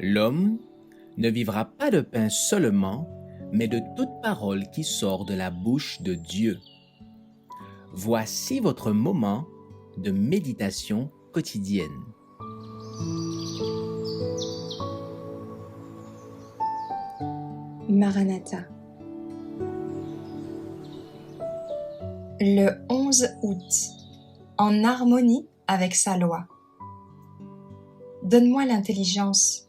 L'homme ne vivra pas de pain seulement, mais de toute parole qui sort de la bouche de Dieu. Voici votre moment de méditation quotidienne. Maranatha. Le 11 août, en harmonie avec sa loi. Donne-moi l'intelligence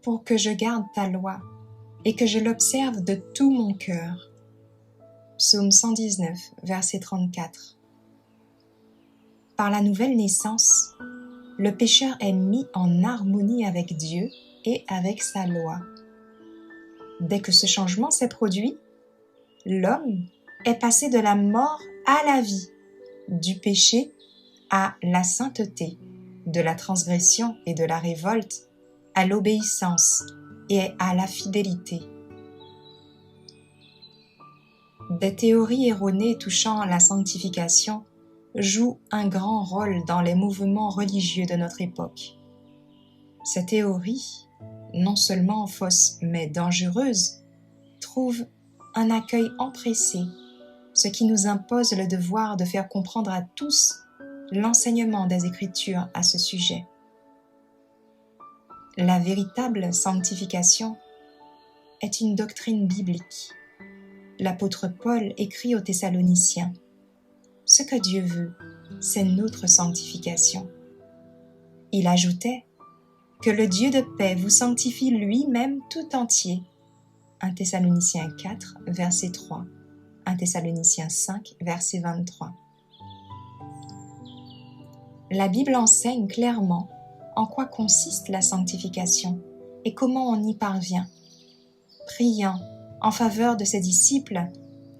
pour que je garde ta loi et que je l'observe de tout mon cœur. Psaume 119, verset 34. Par la nouvelle naissance, le pécheur est mis en harmonie avec Dieu et avec sa loi. Dès que ce changement s'est produit, l'homme est passé de la mort à la vie, du péché à la sainteté, de la transgression et de la révolte à l'obéissance et à la fidélité. Des théories erronées touchant la sanctification jouent un grand rôle dans les mouvements religieux de notre époque. Ces théories, non seulement fausses mais dangereuses, trouvent un accueil empressé, ce qui nous impose le devoir de faire comprendre à tous l'enseignement des Écritures à ce sujet. La véritable sanctification est une doctrine biblique. L'apôtre Paul écrit aux Thessaloniciens : « Ce que Dieu veut, c'est notre sanctification. » Il ajoutait : « Que le Dieu de paix vous sanctifie lui-même tout entier. » 1 Thessaloniciens 4, verset 3. 1 Thessaloniciens 5, verset 23. La Bible enseigne clairement en quoi consiste la sanctification et comment on y parvient. Priant en faveur de ses disciples,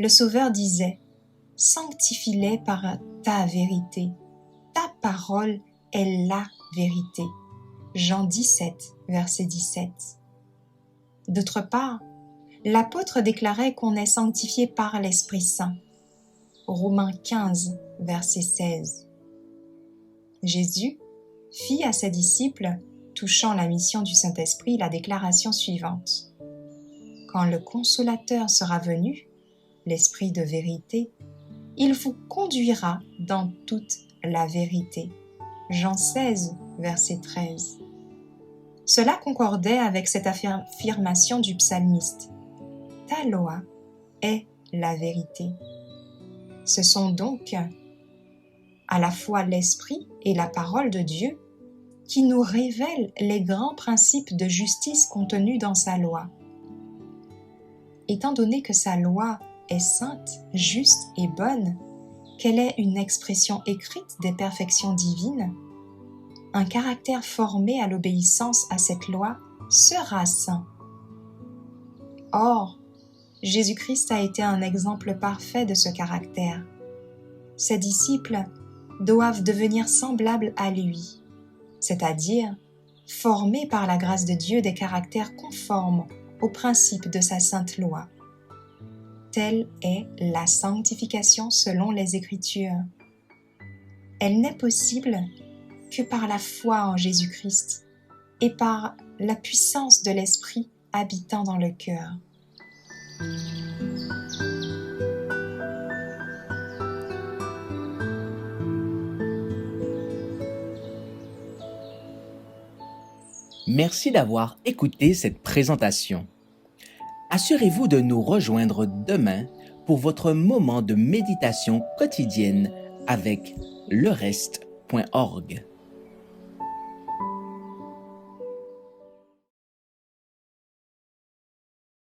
le Sauveur disait : « Sanctifie-les par ta vérité. Ta parole est la vérité. » Jean 17, verset 17. D'autre part, l'apôtre déclarait qu'on est sanctifié par l'Esprit Saint. Romains 15, verset 16. Jésus fit à ses disciples, touchant la mission du Saint-Esprit, la déclaration suivante : « Quand le Consolateur sera venu, l'Esprit de vérité, il vous conduira dans toute la vérité. » Jean 16, verset 13. Cela concordait avec cette affirmation du psalmiste : « Ta loi est la vérité. » Ce sont donc à la fois l'Esprit et la parole de Dieu qui nous révèlent les grands principes de justice contenus dans sa loi. Étant donné que sa loi est sainte, juste et bonne, qu'elle est une expression écrite des perfections divines, un caractère formé à l'obéissance à cette loi sera saint. Or, Jésus-Christ a été un exemple parfait de ce caractère. Ses disciples doivent devenir semblables à lui, c'est-à-dire former par la grâce de Dieu des caractères conformes aux principes de sa sainte loi. Telle est la sanctification selon les Écritures. Elle n'est possible que par la foi en Jésus-Christ et par la puissance de l'Esprit habitant dans le cœur. Merci d'avoir écouté cette présentation. Assurez-vous de nous rejoindre demain pour votre moment de méditation quotidienne avec lereste.org.